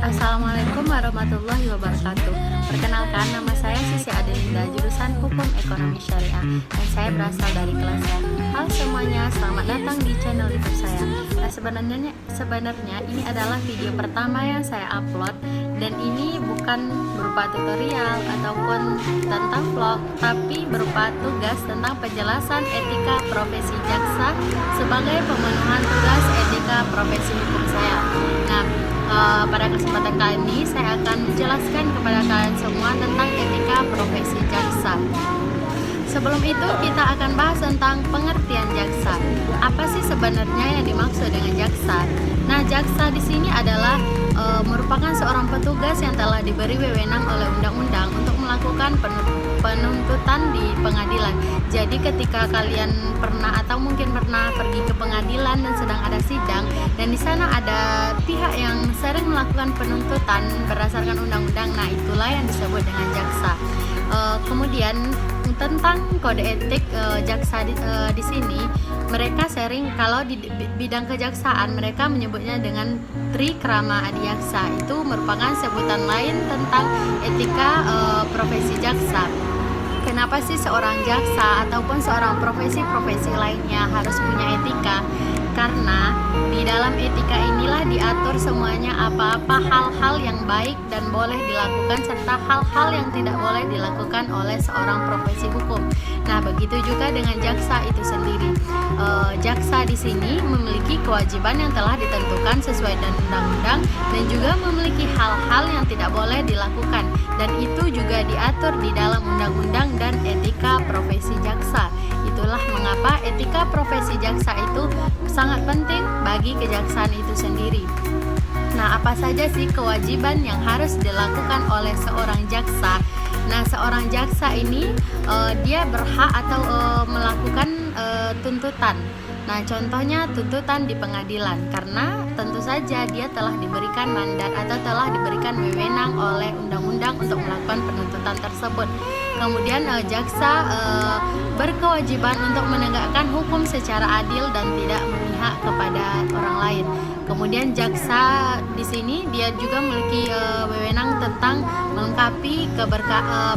Assalamualaikum warahmatullahi wabarakatuh. Perkenalkan, nama saya Sisi Adelinda, jurusan Hukum Ekonomi Syariah, dan saya berasal dari kelas A. Halo semuanya, selamat datang di channel YouTube saya. Nah, sebenarnya ini adalah video pertama yang saya upload, dan ini bukan berupa tutorial ataupun tentang vlog, tapi berupa tugas tentang penjelasan etika profesi jaksa sebagai pemenuhan tugas etika profesi hukum saya. Nah, pada kesempatan kali ini saya akan menjelaskan kepada kalian semua tentang etika profesi jaksa. Sebelum itu kita akan bahas tentang pengertian jaksa. Apa sih sebenarnya yang dimaksud dengan jaksa? Nah, jaksa di sini adalah merupakan seorang petugas yang telah diberi wewenang oleh undang-undang untuk melakukan penuntutan di pengadilan. Jadi ketika kalian pernah atau mungkin pernah pergi ke pengadilan dan sedang ada sidang, dan di sana ada pihak yang sering melakukan penuntutan berdasarkan undang-undang, nah itulah yang disebut dengan jaksa. Kemudian tentang kode etik jaksa di sini, mereka sering kalau di bidang kejaksaan mereka menyebutnya dengan Trikrama Adiaksa. Itu merupakan sebutan lain tentang etika profesi jaksa. Kenapa sih seorang jaksa ataupun seorang profesi-profesi lainnya harus punya etika? Karena di dalam etika inilah diatur semuanya, apa-apa hal-hal yang baik dan boleh dilakukan serta hal-hal yang tidak boleh dilakukan oleh seorang profesi hukum. Nah, begitu juga dengan jaksa itu sendiri. Jaksa di sini memiliki kewajiban yang telah ditentukan sesuai dengan undang-undang dan juga memiliki hal-hal yang tidak boleh dilakukan, dan itu juga diatur di dalam undang-undang dan etika profesi jaksa. Itulah mengapa etika profesi jaksa itu sangat penting bagi kejaksaan itu sendiri. Nah, apa saja sih kewajiban yang harus dilakukan oleh seorang jaksa? Nah, seorang jaksa ini dia berhak atau melakukan tuntutan. Nah, contohnya tuntutan di pengadilan, karena tentu saja dia telah diberikan mandat atau telah diberikan wewenang oleh undang-undang untuk melakukan penuntutan tersebut. Kemudian jaksa berkewajiban untuk menegakkan hukum secara adil dan tidak memihak kepada orang lain. Kemudian jaksa di sini dia juga memiliki wewenang tentang melengkapi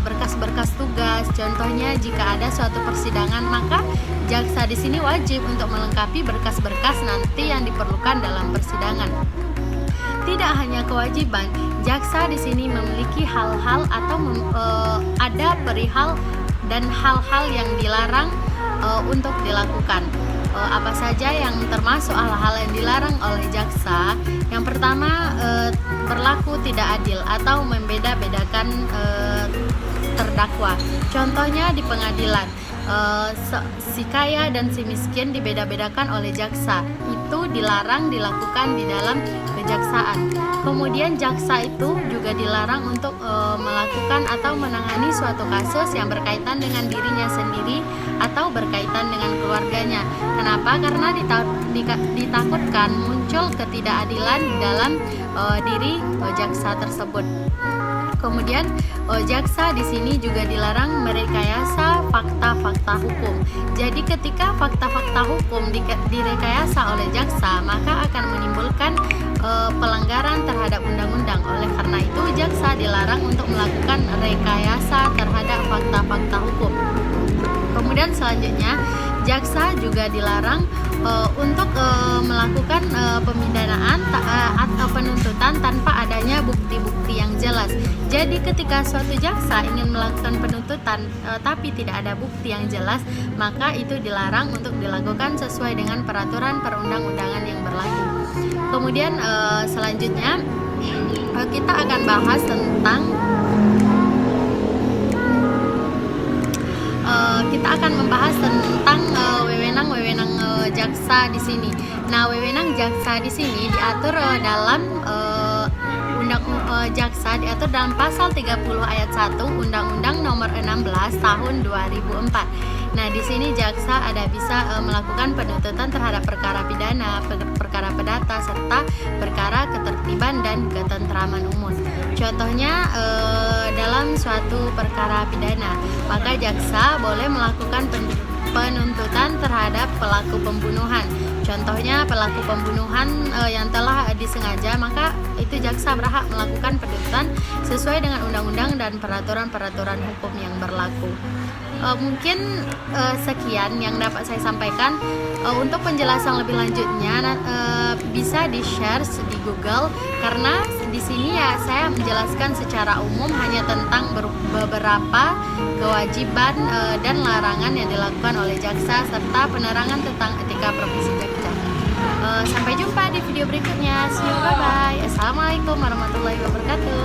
berkas-berkas tugas. Contohnya jika ada suatu persidangan, maka jaksa di sini wajib untuk melengkapi berkas-berkas nanti yang diperlukan dalam persidangan. Tidak hanya kewajiban, jaksa di sini memiliki hal-hal atau ada perihal dan hal-hal yang dilarang untuk dilakukan. Apa saja yang termasuk hal-hal yang dilarang oleh jaksa? Yang pertama, berlaku tidak adil atau membeda-bedakan terdakwa. Contohnya di pengadilan, si kaya dan si miskin dibeda-bedakan oleh jaksa. Itu dilarang dilakukan di dalam kejaksaan. Kemudian jaksa itu juga dilarang untuk melakukan atau menangani suatu kasus yang berkaitan dengan dirinya sendiri atau berkaitan dengan keluarganya. Kenapa? Karena ditakutkan muncul ketidakadilan di dalam diri jaksa tersebut. Kemudian jaksa di sini juga dilarang merekayasa fakta-fakta hukum. Jadi ketika fakta-fakta hukum direkayasa oleh jaksa, maka akan menimbulkan pelanggaran terhadap undang-undang. Oleh karena itu jaksa dilarang untuk melakukan rekayasa terhadap fakta-fakta hukum. Kemudian selanjutnya jaksa juga dilarang untuk melakukan pemidanaan atau penuntutan tanpa adanya bukti-bukti yang jelas. Jadi ketika suatu jaksa ingin melakukan penuntutan tapi tidak ada bukti yang jelas, maka itu dilarang untuk dilakukan sesuai dengan peraturan perundang-undangan yang berlaku. Kemudian selanjutnya kita akan bahas tentang wewenang-wewenang jaksa di sini. Nah, wewenang jaksa di sini diatur dalam jaksa diatur dalam pasal 30 ayat 1 Undang-Undang Nomor 16 Tahun 2004. Nah, di sini jaksa bisa melakukan penuntutan terhadap perkara pidana, perkara perdata, serta perkara ketertiban dan ketentraman umum. Contohnya dalam suatu perkara pidana, maka jaksa boleh melakukan penuntutan terhadap pelaku pembunuhan. Contohnya pelaku pembunuhan yang telah disengaja, maka itu jaksa berhak melakukan penuntutan sesuai dengan undang-undang dan peraturan-peraturan hukum yang berlaku. Mungkin sekian yang dapat saya sampaikan. Untuk penjelasan lebih lanjutnya bisa di-share di Google, karena di sini ya saya menjelaskan secara umum hanya tentang beberapa kewajiban dan larangan yang dilakukan oleh jaksa serta penerangan tentang etika profesi jaksa. Sampai jumpa di video berikutnya. See you, bye-bye. Assalamualaikum warahmatullahi wabarakatuh.